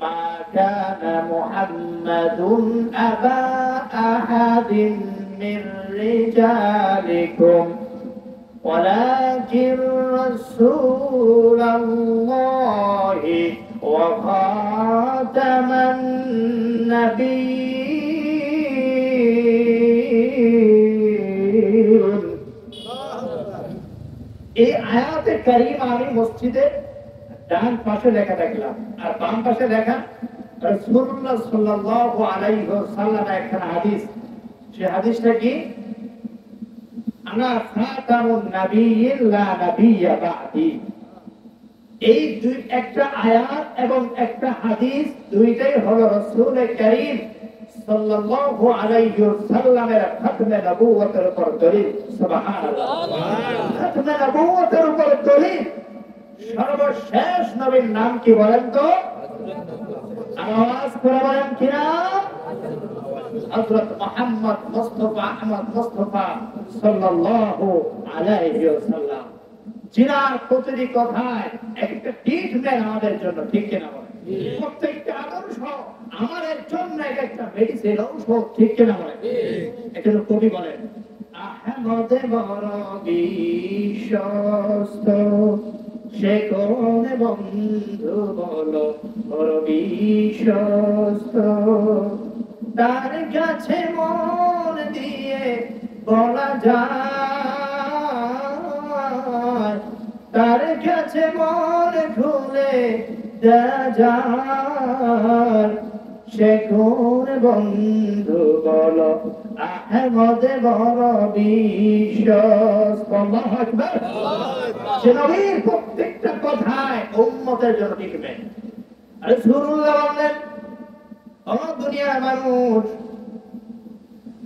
মা কানা মুহাম্মাদুন আবা আহাদিন মির রিজালিকুম ওয়ালাকিন রাসূলুল্লাহি ওয়া খাতামান নাবিয়্যিন। এই আয়াতে কারীমা আমি মসজিদে ডান পাশে লেখা দেখলাম, আর বাম পাশে লেখা রাসূলুল্লাহ সাল্লাল্লাহু আলাইহি ওয়াসাল্লামের একটা হাদিস। সেই হাদিসটা কি? আনা খাতামুন নাবিয়্যিন লা নাবিয়্যা বা'দি। এই দুই, একটা আয়াত এবং একটা হাদিস, দুইটাই হলো রাসূল কারীম সাল্লাল্লাহু আলাইহি ওয়াসাল্লামের খাতমে নবুয়তের উপর দলিল। সুবহানাল্লাহ। খাতমে নবুয়তের উপর দলিল। সর্বশেষ নবীর নাম কি বলেন তো? আওয়াজ করে বলেন কি নাম? হযরত মুহাম্মদ মুস্তাফা আহমদ মুস্তাফা সাল্লাল্লাহু আলাইহি ওয়াসাল্লাম। জিনার প্রতিটি কথায় একটা ট্রিটমেন্ট আমাদের জন্য, ঠিক কিনা বলেন? প্রত্যেকটা আদর্শ আমাদের জন্য একটা মেডিসিন, ঔষধ, ঠিক কিনা বলেন? এজন্য কবি বলেন, আহমদে বড় বিশ্বস্ত, সে কোন বন্ধু বলো বড় বিশ্বস্ত, তার কাছে মন দিয়ে বলা যায়, তার কাছে মন খুলে দেয়া যায়, সে কোন বন্ধু বলো আহমদে বড় বিশ্বস্ত। আল্লাহু আকবার। সে নবীর প্রত্যেকটা কথায় উম্মতের জন্য টিকবেন। রাসূলুল্লাহ বলেন, ও দুনিয়ার মানুষ,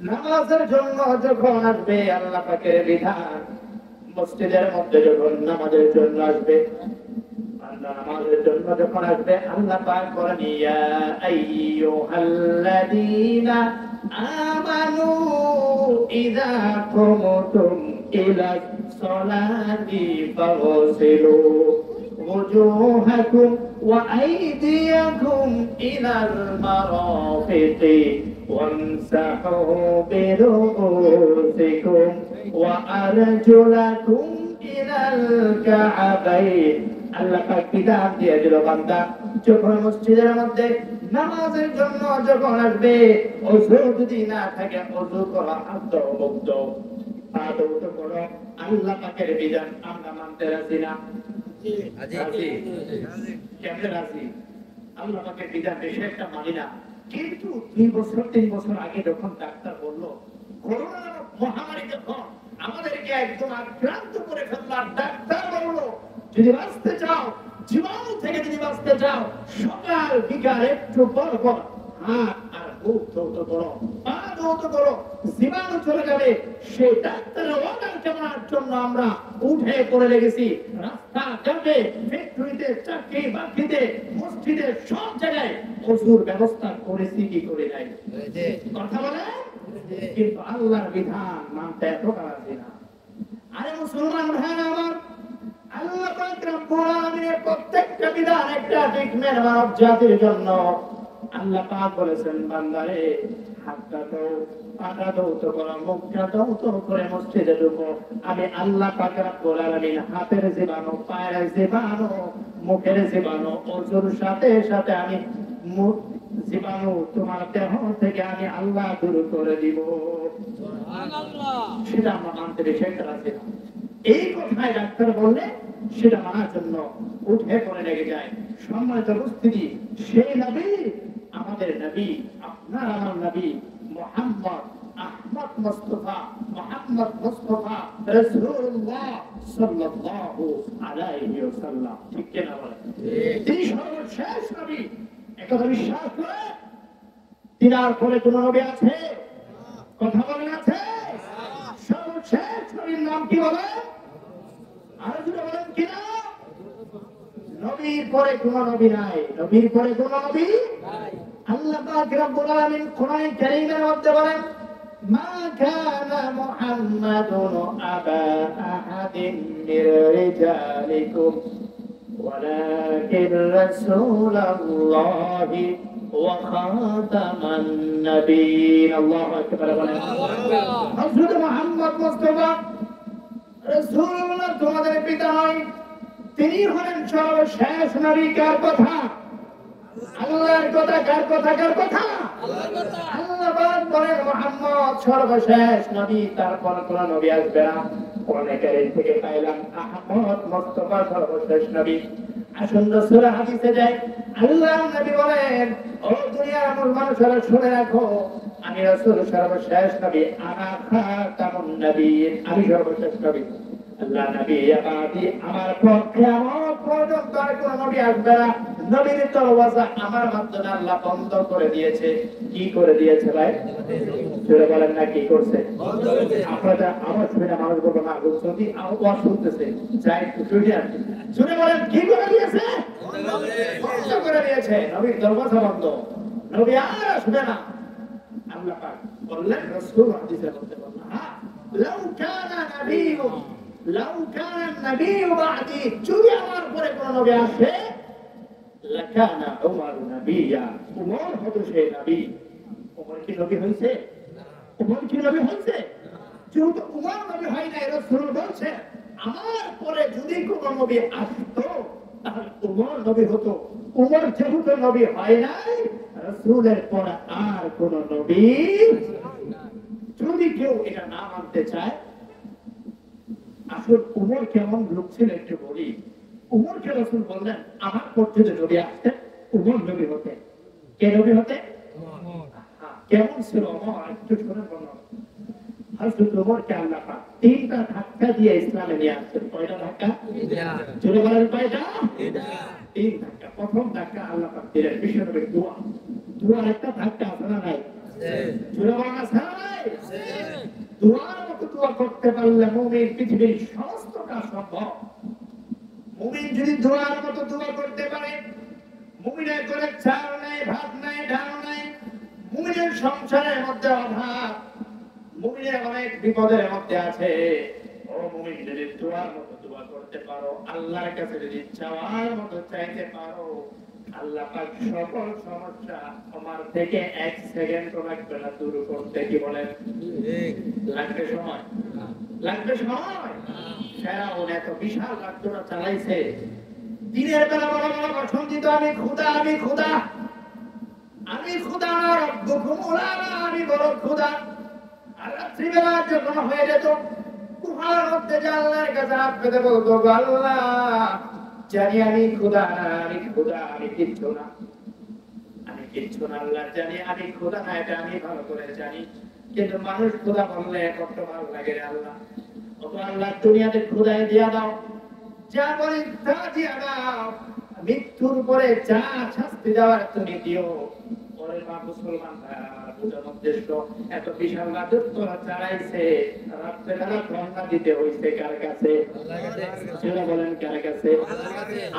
নামাজের জন্য যখন আসবে আল্লাহ পাকের বিধান, মসজিদের মধ্যে যখন নামাজের জন্য আসবে, আল্লাহ নামাজের জন্য যখন আসবে, আল্লাহ পাক বলেন, ইয়া আইয়ুহাল্লাযীনা আমানু ইযা কুমতুম ইলা সলাতি ফাগসিলু وجوهكم وأيديكم إلى المرافق وامسحوا برؤوسكم وأرجلكم إلى الكعبين। আল্লাহ পাক বিধান দিয়ে দিল, বান্দা যখন মসজিদের মধ্যে নামাজের জন্য যখন আসবে, ওযু যদি না থাকে ওযু করা, হাত ধোয়া, মুখ ধোয়া, পা ধৌত করো। আল্লাহ পাকের বিধান আমরা মানতে রাজি না? কেমনে রাজি? আল্লাহ পাকের বিধান বেশি একটা মানি না, কিন্তু 2 বছর 3 বছর আগে যখন ডাক্তার বলল করোনা মহামারী যখন আমাদেরকে একদম আক্রান্ত করে ফেলল, ডাক্তার বলল যদি বাঁচতে চাও, জীবাণু থেকে যদি বাঁচতে চাও, সকাল বিকাল একটু পর পর হাত আর মুখ ধৌত করো, পা ধৌত করো, জীবাণু চলে যাবে। সেই ডাক্তারের অর্ডার মানার জন্য আমরা উঠে পড়ে লেগেছি, রাস্তা ঘাটে, ফ্যাক্টরিতে, চাকরি বাকরিতে, মসজিদে, সব জায়গায় ওযুর ব্যবস্থা করেছি কি করে নাই? কথা বলে। কিন্তু আল্লাহর বিধান মানতে এত রাজি না। আরে মুসলমান ভাইরা আমার, আল্লাহ পাক রব্বুল আলামিনের প্রত্যেকটা বিধান একটা ট্রিটমেন্ট মানব জাতির জন্য। আল্লাহ পাক বলেছেন, বান্দারে হাতটা দাও, পাটা ধৌত করো, মুখটা ধৌত করে মসজিদে ঢুকো। আমি আল্লাহ পাক রব্বুল আলামিন হাতের জীবাণু, পায়ের জীবাণু, মুখের জীবাণু, ওযুর সাথে সাথে আমি জীবাণু তোমার দেহ থেকে আমি আল্লাহ দূর করে দিব। সুবহানাল্লাহ। সেটা আমরা মানতে বেশি একটা রাজি না। এই কথায় ডাক্তার বললে সেটা মানার জন্য উঠে পড়ে লেগে যায়। সম্মানিত উপস্থিতি, সেই নবী আমাদের নবী, আপনার আমার নবী মুহাম্মদ আহমদ মুস্তাফা, মুহাম্মদ মুস্তাফা রাসূলুল্লাহ সাল্লাল্লাহু আলাইহি ওয়াসাল্লাম, ঠিক কি না বলেন? তিনি সর্বশেষ নবী। একথা বিশ্বাস করে তিনার পরে কোন নবী আছে? কথা বলেন, আছে? সর্বশেষ নবীর নাম কি বলেন? আর যদি বলেন কি না? নবীর পরে কোন নবী নাই, নবীর পরে কোন নবী নাই। আল্লাহ পাক রব্বুল আলামিন কোরআন কারীমের মধ্যে বলেন, মা কানা মুহাম্মাদুন আবা আহাদিন মির রিজালিকুম ওয়ালাকিন রাসূলুল্লাহি ওয়া খাতামান নবিয়্যিন। আল্লাহু আকবার বলেন। হযরত মুহাম্মদ মুস্তাফা রাসূলুল্লাহ তোমাদের পিতা নয়, তিনি হলেন সর্বশেষ নবী। কার কথা? আল্লাহর কথা। কার কথা? কার কথা? আল্লাহ পাক বলেন মুহাম্মদ সর্বশেষ নবী, তারপর কোন নবী আসবে না। কোরআনে কারীম থেকে পাইলাম আহমদ মুস্তাফা সর্বশেষ নবী। আসুন রাসূল হাদিসে যাই। আল্লাহর নবী বলেন, ও দুনিয়ার মানুষেরা শুনে রাখো, আমি রাসূল সর্বশেষ নবী, আনা খাতামুন নবিয়্যিন, আমি সর্বশেষ নবী। আল্লাহ নবী আবাদি, আমার পক্ষে আমার পর্যন্ত আর কোন নবী আসবে না। নবীর দরওয়াজা আমার মাধ্যমে আল্লাহ বন্ধ করে দিয়েছে। কি করে দিয়েছে ভাই? জোরে বলেন না, কি করছে? আপনারা আমার শুনে মানুষ বলবো না, যদি আওয়াজ শুনতেছে যাই একটু শুনে আসি। শুনে বলেন কি করে দিয়েছে? বন্ধ করে দিয়েছে। নবীর দরওয়াজা বন্ধ, নবী আর আসবে না। আল্লাহ পাক বললেন, রাসূল হাদিসে বলতে বললেন, লাউ কানা নাবিয়্যু, লাউ কানা নাবিয়্যু বাদি, যদি আমার পরে কোন নবী আসে, লাকানা উমর নবিয়্যা, উমর হতো সেই নবী। উমর কি নবী হইছে? উমর কি নবী হইছে? যেহেতু উমর নবী হয় নাই, রাসূল বলছে আমার পরে যদি কোন নবী আসতো তাহলে উমর নবী হতো। উমর যেহেতু নবী হয় নাই, রাসূলের পরে আর কোন নবী। যদি কেউ এটা না মানতে চায়, আসল উমর কেমন লোক ছিল একটু বলি। উমরকে রাসূল বললেন আমার পর যদি নবী আসতেন উমর নবী হতেন। কে নবী হতে? কেমন ছিল উমর একটু শুনে বলুন। হযরত উমরকে আল্লাহ পাক তিনটা ধাক্কা দিয়ে ইসলামে নিয়ে আসছেন। কয়টা ধাক্কা? জোরে বলেন কয়টা? তিন ধাক্কা। প্রথম ধাক্কা আল্লাহ পাক দিলেন বিশ্বনবীর দোয়া। দোয়ার একটা ধাক্কা আছে না নাই? জোরে বলেন আছে না নাই? দোয়ার মতো দোয়া করতে পারলে মুমিন পৃথিবীর সমস্ত কাজ সম্ভব। মুমিন যদি দোয়ার মতো দোয়া করতে পারে, মুমিনের ঘরে চাল নাই, ভাত নাই, ডাল নাই, মুমিনের সংসারের মধ্যে অভাব, মুমিনের অনেক বিপদের মধ্যে আছে। ও মুমিন যদি দোয়ার মতো দোয়া করতে পারো, আল্লাহর কাছে যদি চাওয়ার মতো চাইতে পারো, আল্লাহ পাক সকল সমস্যা তোমার থেকে এক সেকেন্ড লাগবে না দূর করতে। কি বলেন? লাগবে সময়? লাগবে সময়? ফেরাউন এত বিশাল রাজ্যটা চালাইছে, দিনের বেলা বড় বড় ভাষণ দিত, আমি খোদা, আমি খোদা, আমি খোদা, রব্বুকুমুল আ'লা, আমি বড় খোদা। আর রাত্রিবেলা যখন হয়ে যেত, গুহার মধ্যে আল্লাহর কাছে হাত পেতে বলতো, আল্লাহ জানি আমি খোদা না, আমি খোদা, আমি কিচ্ছু না, আমি কিচ্ছু না। আল্লাহ জানি আমি খোদা না, এটা আমি ভালো করে জানি, কিন্তু মানুষ খোদা বললে কত ভালো লাগে রে আল্লাহ। আল্লাহ দুনিয়াতে খোদাই দিয়া দাও, যা বলি তা দিয়া দাও, মৃত্যুর পরে যা শাস্তি দেওয়ার তুমি দিও। পরে মা মুসলমান বুঝার উদ্দেশ্য, এত বিশাল রাজত্ব চালাইছে, রাত্রেবেলা ধর্ণা দিতে হইছে কার কাছে? সেটা বলেন কার কাছে?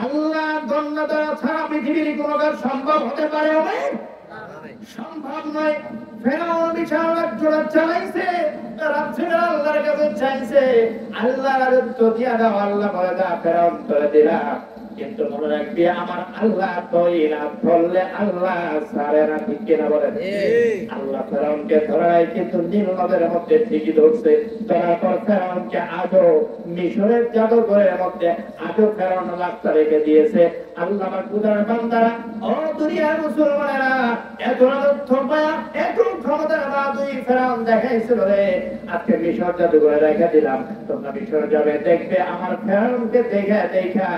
আল্লাহ ধর্ণা দেওয়া ছাড়া পৃথিবীর কোনো কাজ সম্ভব হতে পারে? সম্ভব নয়। ফেরাউন বিশাল রাজ্য চালাইছে, রাত্রিবেলা আল্লাহর কাছে চাইছে, আল্লাহ রাজত্ব দিয়া দাও। আল্লাহ বলে দা, ফেরাউন করে দিলাম, কিন্তু মনে রাখবি আমার আল্লাহ তৈ না ধরলে আল্লাহ সারে না। ঠিক কিনা বলেন? আল্লাহ ফেরাউনকে ধরাই, কিন্তু নীল নদের মধ্যে ঠিকই ধরছে। ধরার পর ফেরাউনকে আজও মিশরের জাদুঘরের মধ্যে আজও ফেরাউন রাস্তা রেখে দিয়েছে। আল্লাহ খুদার বান্দারা, ও দুনিয়ার মুসলমানেরা, এত রাজত্ব পায়া, এত ক্ষমতার বাদুই ফেরাউন দেখাইছিল রে, আজকে মিশর জাদুঘরে রেখে দিলাম, তোমরা মিশর যাবে, দেখবে আমার ফেরাউনকে দেখা দেখা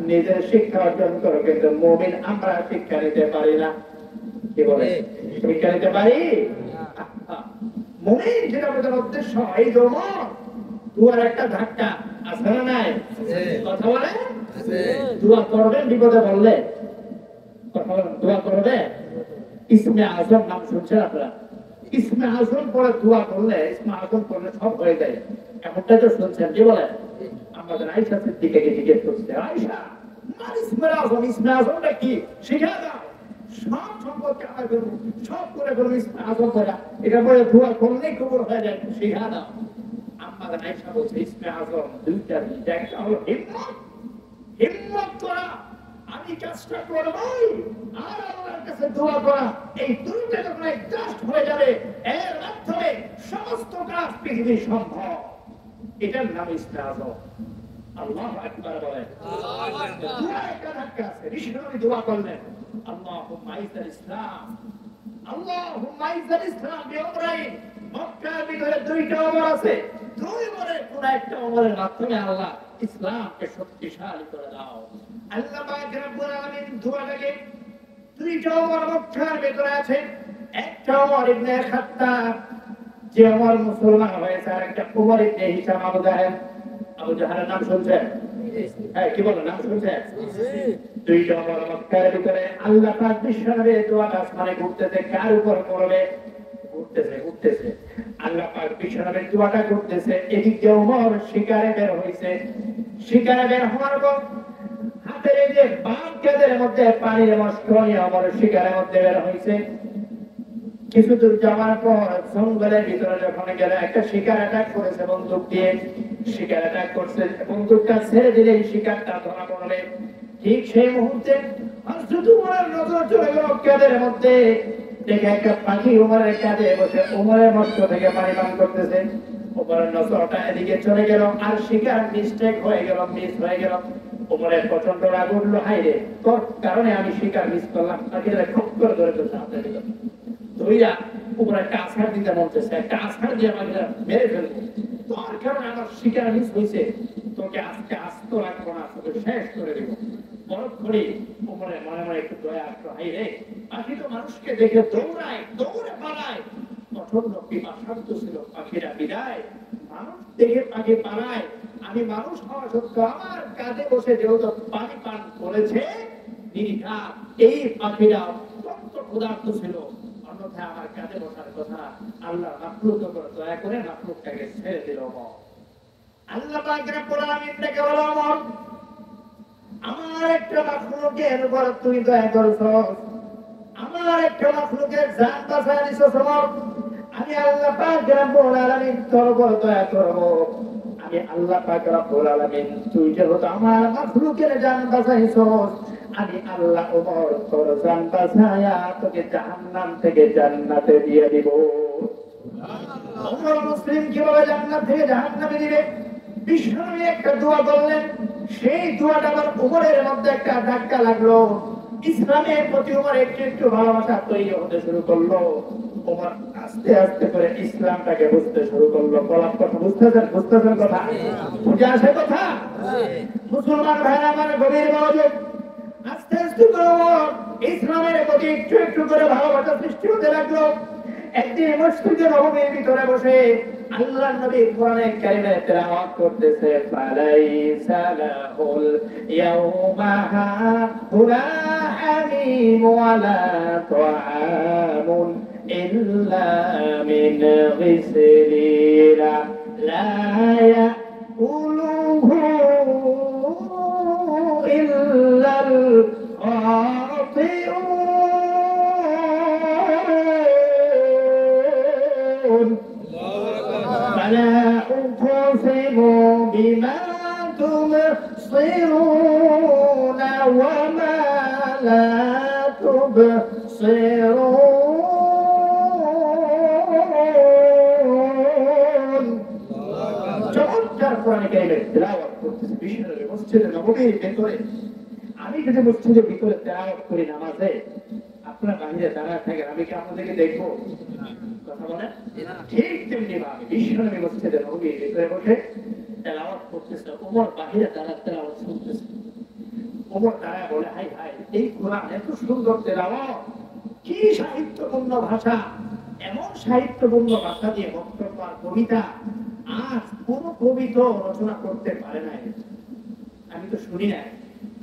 নিজের শিক্ষা অর্জন করো। কিন্তু মুমিন আমরা শিক্ষা নিতে পারি না। কি বলে? শিক্ষা নিতে পারি? মুমিন যেটা বোঝার উদ্দেশ্য, এই ধর্ম দুয়ার একটা ধাক্কা আছে না নাই? কথা বলে দোয়া করবেন বিপদে বললে, কথা বলেন দোয়া করবে। ইসমে আজম নাম শুনছেন আপনারা? ইসমে আজম পরে দোয়া করলে, ইসমে আজম করলে সব হয়ে যায়, এমনটাই তো শুনছেন। কি বলে? আমাদের আয়েশা সিদ্দিকাকে জিজ্ঞেস করছে, আয়েশা ইসমে আজম, ইসমে আজমটা কি শিখা দাও। সব সম্পর্কে আমার করবো, সব করে করবো ইসমে আজম করা, এটা পরে দোয়া করলেই কবুল হয়ে যায়, শিখা দাও। আমাদের আয়েশা বলছে ইসমে আজম দুইটা, একটা হলো হিম্মত, হিম্মত করা, আমি কাজটা করবই, আর আল্লাহর কাছে দোয়া করা, এই দুইটা যখন অ্যাডজাস্ট হয়ে যাবে, এর মাধ্যমে সমস্ত কাজ পৃথিবী সম্ভব। এটার নাম ইসলাম। আল্লাহু আকবার বলেন। দোয়া একটা ধাক্কা আছে, ঋষিগণ দোয়া করলেন, আল্লাহুম্মা ইসলাম ইসলাম, আল্লাহুম্মা ইসলাম ইসলাম বিউমরাইন। মক্কার ভিতরে দুইটা ওমর আছে, দুই ওমরের কোন একটা ওমরের মাধ্যমে আল্লাহ ইসলামকে শক্তিশালী করে দাও। আল্লাহ পাক রব্বুল আলামিন দোয়াটাকে দুইটা ওমর মক্কার ভিতরে আছে, একটা ওমর ইবনে খাত্তাব, যে ওমর মুসলমান হয়েছে, আর একটা ওমর ইবনে হিশাম আবু জাহেল। আবু জাহেলের নাম শুনছেন? হ্যাঁ, কি বলেন, নাম শুনছেন? দুইটা ওমর মক্কার ভিতরে। আল্লাহ পাক বিশ্বনবীর দোয়াটা আসমানে ঘুরতেছে, কার উপর পড়বে? ঘুরতেছে। আল্লাহ পাক বিশ্বনবীর দোয়াটা ঘুরতেছে, এদিক দিয়ে ওমর শিকারে বের হইছে। শিকারে বের হওয়ার পর হাতের এই যে বাম কাঁধের মধ্যে পানির মস্ত নিয়ে ওমর শিকারের মধ্যে বের হইছে। কিছু দূর যাওয়ার পর জঙ্গলের ভিতরে যখন গেল, একটা শিকার অ্যাটাক করেছে বন্দুক দিয়ে। শিকার অ্যাটাক করছে, বন্দুকটা ছেড়ে দিলেই শিকারটা ধরা পড়বে। ঠিক সেই মুহূর্তে হযরত ওমরের নজর চলে গেল কাঁধের মধ্যে, দেখে একটা পাখি ওমরের কাঁধে বসে ওমরের মস্ত থেকে পানি পান করতেছে। ওমরের নজরটা এদিকে চলে গেল, আর শিকার মিস্টেক হয়ে গেল, মিস হয়ে গেল। ওমরের প্রচন্ড রাগ উঠলো, হাই রে, তোর কারণে আমি শিকার মিস করলাম। পাখিটা খুব করে ধরে ধরতে হাতে দিল, ধইরা উপরে একটা আছাড় দিতে মন চাইছে, একটা আছাড় দিয়ে আমাকে মেরে ফেলবো, তোর কারণে আমার শিকার মিস হয়েছে, তোকে আজকে আস্ত রাখবো না, তোকে শেষ করে দেবো। বরফ করে উপরে মনে মনে একটু দয়া আসলো, হাই রে, পাখি তো মানুষকে দেখে দৌড়ায়, দৌড়ে পালায়, প্রচন্ড পিপাসার্থ ছিল পাখিরা, বিদায় মানুষ দেখে পাখি পালায়, আমি মানুষ হওয়া সত্ত্বেও আমার কাঁধে বসে যেহেতু পানি পান করেছে, নির্ঘাত এই পাখিরা অত্যন্ত ক্ষুধার্ত ছিল, অন্যথায় আমার কাঁধে বসার কথা। আল্লাহ মাখলুক করে দয়া করে মাখলুকটাকে ছেড়ে দিল। আল্লাহ পাক রব্বুল আলামিন ডেকে বলল, ওমর, আমার একটা মাখলুকের উপর তুই দয়া করছস, আমার একটা মাখলুকের জান বাঁচায় দিছস ওমর, আমি আল্লাহ পাক রব্বুল আলামিন তোর উপর দয়া করব। আমি আল্লাহ পাক রব্বুল আলামিন, তুই যেহেতু আমার মাখলুকের জান বাঁচাইছস, আমি আল্লাহ ওমর তোর জান বাঁচায়া তোকে জাহান্নাম থেকে জান্নাতে দিয়ে দিব। ওমর মুসলিম কিভাবে জান্নাত থেকে জাহান্নামে দিবে? বিশ্বনবী একটা দোয়া করলেন, সেই দোয়াটা আবার ওমরের মধ্যে একটা ধাক্কা লাগলো। ইসলামের প্রতি ওমর একটু একটু ভালোবাসা তৈরি হতে শুরু করলো। ওমর আস্তে আস্তে করে ইসলামটাকে বুঝতে শুরু করলো। বলার কথা বুঝতেছেন কথা? বুঝে আসে কথা? মুসলমান ভাইরা আমার গভীর মনোযোগ। আস্তে আস্তে করে ইসলামের প্রতি একটু একটু করে ভালোবাসা সৃষ্টি হতে লাগলো। একদিন মসজিদে নববীর ভিতরে বসে আল্লাহর নবী কোরআনে কারিমে তেলাওয়াত করতেছে, ফালাইসা লাহুল ইয়াউমা হাউলা হামিম ওয়ালা তুআমুন ইল্লা মিন গিসলিনা লা ইয়াকুলুহু ইল্লাল খাতিউন। فلا أقسم بما تبصرون وما لا تبصرون। চমৎকার কোরআনে কারিমের তেলাওয়াত করতেছে বিশ্বনবী মসজিদে নববীর ভিতরে। আমি যদি মসজিদের ভিতরে তেলাওয়াত করি নামাজে, আপনারা বাইরে দাঁড়ায় থাকেন, আমি কি আপনাদেরকে দেখবো? কথা বলেন? ঠিক তেমনি ভাবে বিশ্বনবী মসজিদে নববীর ভিতরে বসে তেলাওয়াত করতেছে, ওমর বাইরে দাঁড়ায় তেলাওয়াত শুনতেছে। ওমর দাঁড়ায় বলে, হাই হাই, এই কোরআন এত সুন্দর তেলাওয়াত, কি সাহিত্যপূর্ণ ভাষা, এমন সাহিত্যপূর্ণ ভাষা দিয়ে বক্তব্য আর কবিতা আজ কোন কবি তো রচনা করতে পারে নাই, আমি তো শুনি নাই।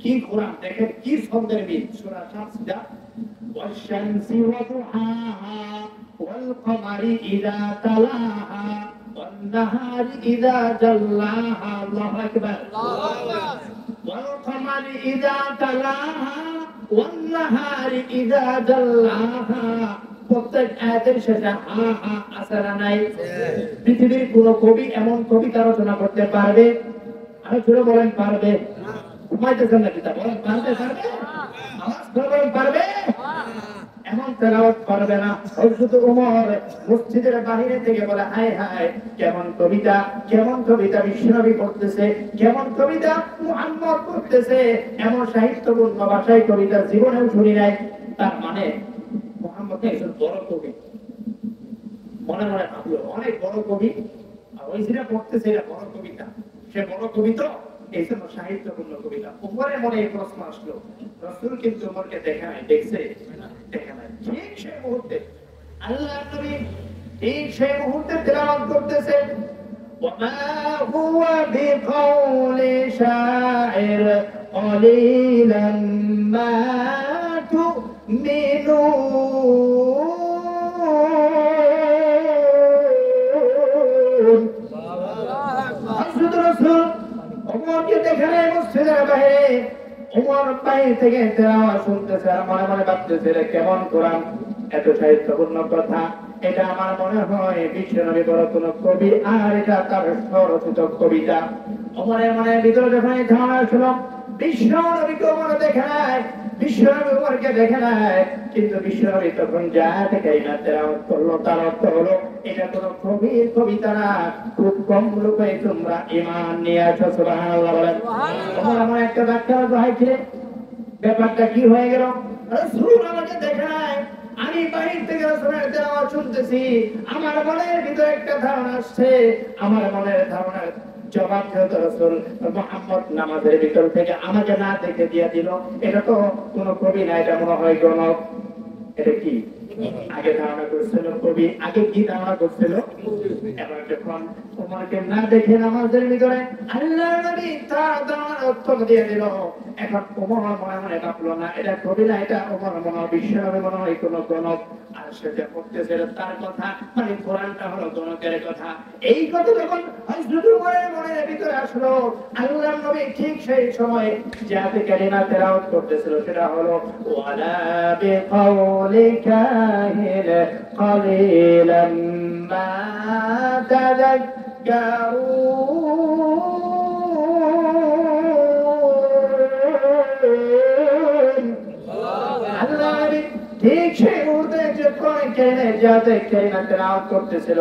কি কোরআন দেখেন, কি ছন্দের মিল। সূরা শামসিদা, ওয়াশ-শামসি ওয়া দুহাহা ওয়াল কমারি ইযা তালাহা ওয়ান নাহারি ইযা জাল্লাহা। আল্লাহু আকবার, আল্লাহু আকবার। ওয়াল কমারি ইযা তালাহা ওয়ান নাহারি ইযা জাল্লাহা। প্রত্যেক আয়াতের শেষে হা হা আসরা নাই। পৃথিবীর কোন কবি এমন কবিতা রচনা করতে পারবে? আমি জোরে বলেন, পারবে? ঘুমাইতেছেন নাকি? তা বলেন, পারবে? আওয়াজ করে বলেন, পারবে? এমন তেলাওয়াত করবে না। হযরত ওমর মসজিদের বাহিরে থেকে বলে, হায় হায়, কেমন কবিতা, কেমন কবিতা বিশ্বনবী পড়তেছে, কেমন কবিতা মুহাম্মদ পড়তেছে, এমন সাহিত্যপূর্ণ ভাষায় কবিতা জীবনেও শুনি নাই। তার মানে মুহাম্মদ একজন বড় কবি। মনে মনে ভাবলো, অনেক বড় কবি, আর ওই যেটা পড়তেছে এটা বড় কবিতা, সে বড় কবি তো, এই জন্য সাহিত্যপূর্ণ কবিতা। ওমরের মনে এই প্রশ্ন আসলো, রাসূল কিন্তু ওমরকে দেখে নাই, দেখছে? দেখে নাই। ঠিক সেই মুহূর্তে আল্লাহর নবী ঠিক সেই মুহূর্তে তেলাওয়াত করতেছে, ওমা হুয়া বিকাউলি শাইর কলিলাম মা তুমিনুন। হযরত রাসূল ওমরকে দেখে নাই মসজিদের বাইরে। ওমর বাইরে থেকে তেলাওয়াত শুনতেছে আর মনে মনে ভাবতেছে, এটা কেমন কোরআন, এত সাহিত্যপূর্ণ কথা। এটা আমার মনে হয় বিশ্বনবী বড় কোন কবি, আর এটা তার স্বরচিত কবিতা। ওমরের মনের ভিতরে যখন এই ধারণা আসলো, বিশ্বনবীকে ওমর দেখে নাই, বিশ্বনবী ওমরকে দেখে নাই, কিন্তু বিশ্বনবী তখন যা থেকে তেলাওয়াত করলো তার অর্থ হলো এটা কোন কবির কবিতা না, খুব কম লোকে তোমরা ঈমান নিয়ে আসো। সুবহানাল্লাহ বলেন। ওমর আমার একটা ব্যাখ্যা দেখাইছিলেন, ব্যাপারটা কি হয়ে গেল? রাসূল আমাকে দেখে নাই, আমি বাহির থেকে রাসূলের তেলাওয়াত শুনতেছি, আমার মনের ভিতরে একটা ধারণা আসছে, আমার মনের ধারণার জবাব যেহেতু রাসূল মুহাম্মদ নামাজের ভিতর থেকে আমাকে না দেখে দিয়ে দিল, এটা তো কোনো কবি না, এটা মনে হয় গণক। এটা কি আগে ধারণা করছিল কবি, আগে কি ধারণা করছিল? এবার যখন ওমরকে না দেখে নামাজের ভিতরে আল্লাহর নবী তার ধারণার উত্তর দিয়ে দিল, এখন ওমর মনে মনে ভাবলো না এটা কবি না, এটা ওমর মনে হয় বিশ্বনবী, মনে হয় কোনো গণক। আর সেটা পড়তেছে তার কথা, মানে কোরআনটা হলো গণকের কথা। এই কথা যখন হযরত ওমরের মনের ভিতরে আসলো, আল্লাহর নবী ঠিক সেই সময় যাতে কালিমা তেলাওয়াত করতেছিল সেটা হলো ওয়ালা বিকাউলি কাহিল قليلا ما تذكرون। আল্লাহ ঠিক সেই মুহূর্তে যে কোরআন কারিমে যাতে কালিমা তেলাওয়াত করতেছিল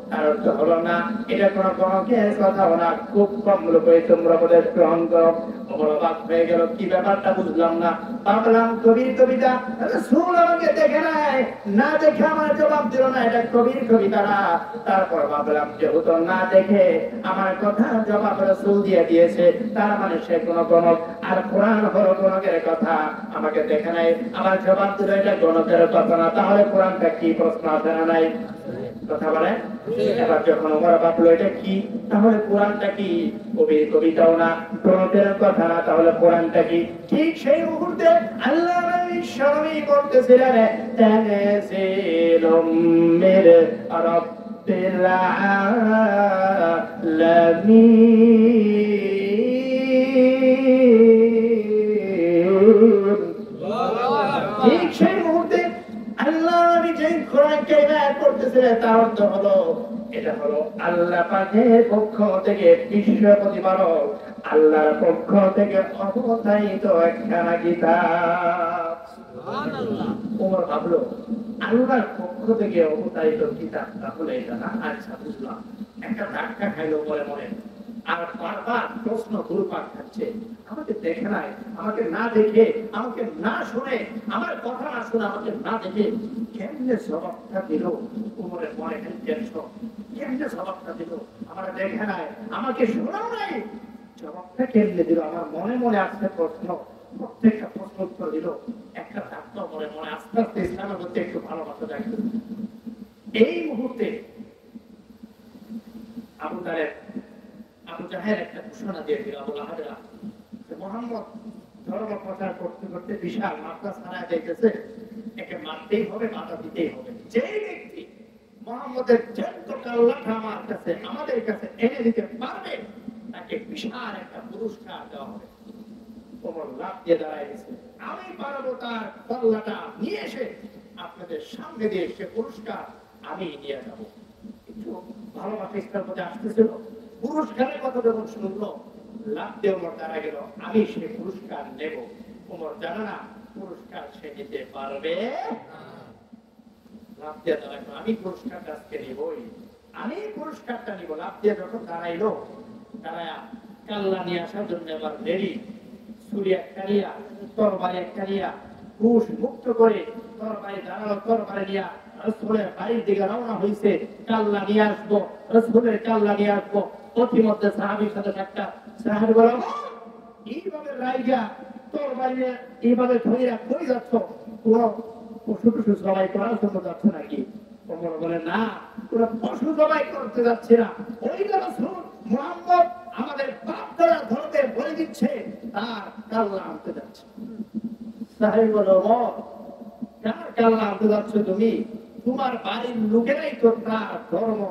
তার অর্থ হলো না এটা কোনো গণকের কথা না, খুব কম লোকে তোমরা উপদেশ গ্রহণ করো। ওমর অবাক হয়ে গেল, কি ব্যাপারটা বুঝলাম না। ভাবলাম কবির কবিতা, রাসূল আমাকে দেখে নাই, না দেখে আমার জবাব দিল না এটা কবির কবিতা না। তারপর ভাবলাম যেহেতু না দেখে আমার কথা জবাব রাসূল দিয়ে দিয়েছে, তার মানে সে কোনো গণক, আর কোরআন হলো গণকের কথা। আমাকে দেখে নাই, আমার জবাব দিল এটা গণকের কথা না, তাহলে কোরআনটা কি? প্রশ্ন আছে না নাই? কথা বলে। এবার যখন ওমর ভাবলো এটা কি, তাহলে কোরআনটা কি? কবির কবিতাও না, গণকের কথা না, তাহলে কোরআনটা কি? ঠিক সেই মুহূর্তে আল্লাহ নবী স্মরণই করতেছিলেন তানজিলুম মির রাব্বিল আলামিন। ঠিক সেই মুহূর্তে আল্লাহ নবী যে কোরআন কারিমে পড়তেছিলেন তার অর্থ হলো এটা হলো আল্লাহ পাকের পক্ষ থেকে বিশ্ব প্রতিপালক আল্লাহর পক্ষ থেকে অবতারিত একখানা কিতাব। সুবহানাল্লাহ। ওমর ভাবলো আল্লাহর পক্ষ থেকে অবতারিত কিতাব, তাহলে এটা না। আচ্ছা বুঝলাম। একটা ধাক্কা খাইলো মনে মনে, আর বারবার প্রশ্ন ঘুরপাক খাচ্ছে, আমাকে দেখে নাই, আমাকে না দেখে, আমাকে না শুনে, আমার কথা না শুনে, আমাকে না দেখে কেমনে জবাবটা দিল? ওমরের মনে খালি টেনশন, কেমনে জবাবটা দিল? আমার দেখে নাই, আমাকে শোনাও নাই, জবাবটা কেমনে দিল? আমার মনে মনে আসছে প্রশ্ন, প্রত্যেকটা প্রশ্ন উত্তর দিল। একটা ধাক্কা মনে মনে আস্তে আস্তে ইসলামের মধ্যে একটু ভালোবাসা দেখল। এই মুহূর্তে আবু জাহেল একটা ঘোষণা দিয়ে দিল, আবু লাহাবেরা মুহাম্মদ ধর্ম প্রচার করতে করতে বিশাল মাত্রা ছাড়ায় যাইতেছে, একে মারতেই হবে, বাধা দিতেই হবে। যেই ব্যক্তি মুহাম্মদের যতটা লাঠা আমার কাছে আমাদের কাছে এনে দিতে পারবে তাকে বিশাল একটা পুরস্কার দেওয়া হবে। ওমর লাফ দিয়ে দাঁড়ায় গেছে, আমি পারবো তার পাল্লাটা নিয়ে এসে আপনাদের সামনে দিয়ে সে পুরস্কার আমি নিয়ে যাবো। একটু ভালোবাসা ইসলামের মধ্যে আসতেছিল। পুরস্কারের কথা যখন শুনলো লাফ দিয়ে ওমর দাঁড়া গেল, আমি সে পুরস্কার নেব। ওমর জানে না পুরস্কার সে নিতে পারবে লাফ দিয়ে দাঁড়াইলো, আমি পুরস্কারটা আজকে নিবই, আমি পুরস্কারটা নিব। লাফ দিয়ে যখন দাঁড়াইলো, দাঁড়ায়া কাল্লা নিয়ে আসার জন্য এবার রেডি, ছুরি একটা নিয়া, তরবারি একটা নিয়া, হুশ মুক্ত করে তরবারি দাঁড়ালো, তরবারি নিয়া রাসূলের বাড়ির দিকে রওনা হইছে, কাল্লা নিয়ে আসবো, রাসূলের কাল্লা নিয়ে আসবো। প্রতিমধ্যে সাহাবীর সাথে একটা সাহাবী বলল, এইভাবে রাইগা তরবারি এইভাবে ধরে কই যাচ্ছ, পুরো পশু টশু জবাই করার জন্য যাচ্ছে নাকি? ওমর বলে, না, পুরো পশু জবাই করতে যাচ্ছে না, ওই রাসূল মুহাম্মদ আমাদের বাপ দাদা ধর্মে বলে দিচ্ছে তার কাল্লা আনতে যাচ্ছে। সাহাবী বলল, কার কাল্লা আনতে যাচ্ছ তুমি? তোমার বাড়ির লোকেরাই তো তার ধর্ম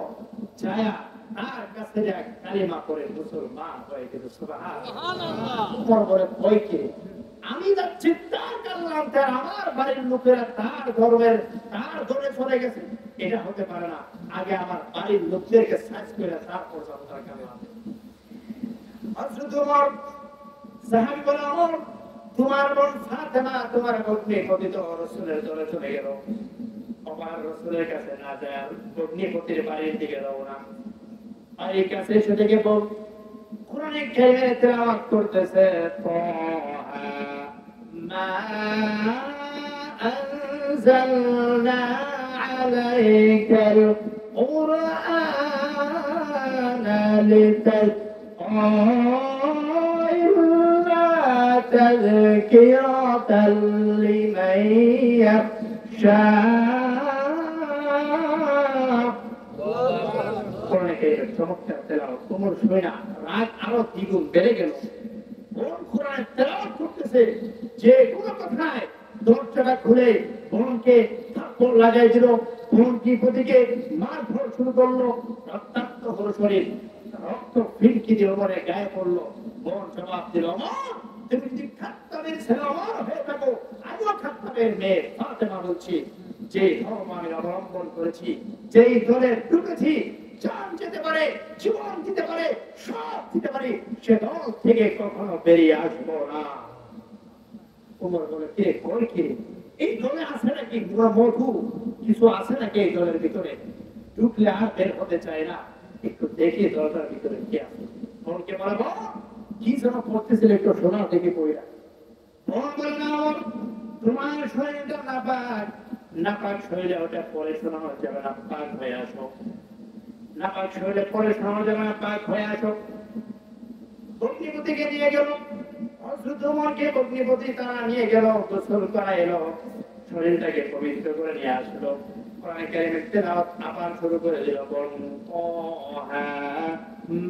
ছায়া, তার কাছে এক কালিমা করে মুসলমান হয়ে গেল। সুবহানাল্লাহ। ওমর বলে, ভয় কে? আমি যাচ্ছি তার কাল্লা আনতে, আমার বাড়ির লোকেরা তার ধর্মের তার ধরে চলে গেছে, এটা হতে পারে না। আগে আমার বাড়ির লোকদেরকে সাইজ করে তারপর যাবো তার কাল্লা আনতে। হযরত ওমর সাহাবী বলে, ওমর তোমার বোন ফাতেমা তোমার পত্নী পতিত রাসূলের দলে চলে গেল। ওমর রাসূলের কাছে না যায়, পত্নী পতির বাড়ির দিকে রওনা। বাড়ির কাছে এসে দেখে বল কোরআনে কারিমে তেলাওয়াত করতেছে, মা আনজালনা আলাইকাল কুরআনা লিতাশকা তাযকিরাতাল লিমান ইয়াখশা। চমৎকার তেলাওয়াত। ওমর শুনে না রাগ আরো দ্বিগুণ বেড়ে গেল। বোন কোরআন তেলাওয়াত করতেছে, যে কোনো কথায় দরজাটা খুলে বোনকে থাপ্পড় লাগাই দিল, বোন কি প্রতিকে মারধর শুরু করলো, রক্তাক্ত হলো শরীর, রক্ত ফিনকি দিয়ে ওমরের গায়ে পড়লো। বোন জবাব দিল, তুমি যদি খাত্তাবের ছেলে ওমর হয়ে থাকো, আমিও খাত্তাবের মেয়ে ফাতেমা বলছি, যে ধর্ম আমি অবলম্বন করেছি, যেই দলে ঢুকেছি, জান যেতে পারে, জীবন দিতে পারে, সব দিতে পারে, সে দল থেকে কখনো বেরিয়ে আসবো না। ওমর বলে, কে কই কে? এই দলে আছে নাকি মধু কিছু আছে নাকি এই দলের ভিতরে? ঢুকলে আর বের হতে চায় না, একটু দেখি দলটার ভিতরে কে আছে। বোনকে বলবো কি যেন পড়তেছিল, একটু শোনাও দেখি বইরা। বোন বলে, না তোমার শরীরটা নাপাক, নাপাক শরীরে ওটা পরে শোনানো যাবে না, পাক হয়ে আসো। নাপাক শরীরে পরে শোনানো যাবে না, পাক হয়ে আসো। অগ্নিপতিকে নিয়ে গেল, হযরত ওমরকে অগ্নিপতি তারা নিয়ে গেল, গোসল করাইলো, শরীরটাকে পবিত্র করে নিয়ে আসলো। কোরআন কারীমের তেলাওয়াত আবার শুরু করে দিল।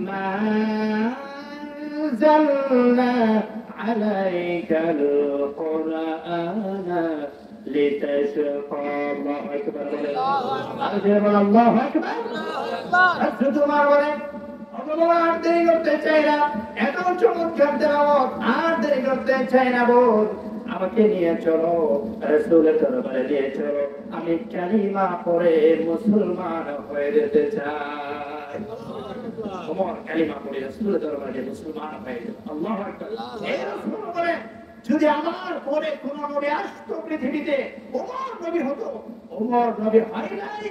মা আনজালনা আলাইকাল কুরআনা লিতাশকা। আল্লাহু আকবার। আল্লাহু আকবার। হযরত ওমর বলেন, আর দেরি করতে চাই না, এত চমৎকার তেলাওয়াত আর দেরি করতে চাই না। বোন আমাকে নিয়ে চলো, রাসূলের দরবারে নিয়ে চলো, আমি কালিমা পড়ে মুসলমান হয়ে যেতে চাই। ওমর কালিমা পড়ে রাসূলের দরবারে মুসলমান হয়ে গেল। আল্লাহু আকবার। এই রাসূল বলেন, যদি আমার পরে কোন নবী আসতো পৃথিবীতে, ওমর নবী হতো। ওমর নবী হয় নাই,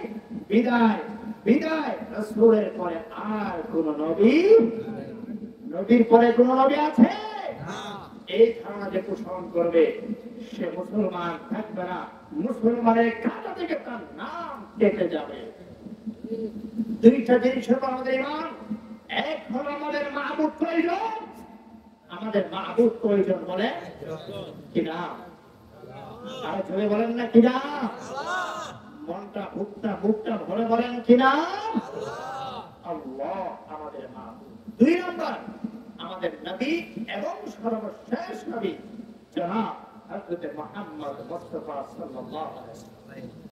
বিদায় বিদায়। রাসূলের পরে আর কোন নবী, নবীর পরে কোন নবী আছে এই ধারণা যে পোষণ করবে, সে মুসলমান থাকবে না, মুসলমানের খাতা থেকে তার নাম কেটে যাবে। দুইটা জিনিসের উপর আমাদের ঈমান। এক হলো আমাদের মাবুদ প্রয়োজন, আমাদের মাবুদ প্রয়োজন বলে কি নাম? আর জোরে বলেন না কি নাম? মনটা বুকটা ভরে বলেন কি নাম? আল্লাহ আমাদের মাবুদ। দুই নম্বর আমাদের নবী এবং সর্বশেষ নবী জনাব হযরত মুহাম্মদ মুস্তাফা সাল্লাল্লাহু আলাইহি ওয়াসাল্লাম।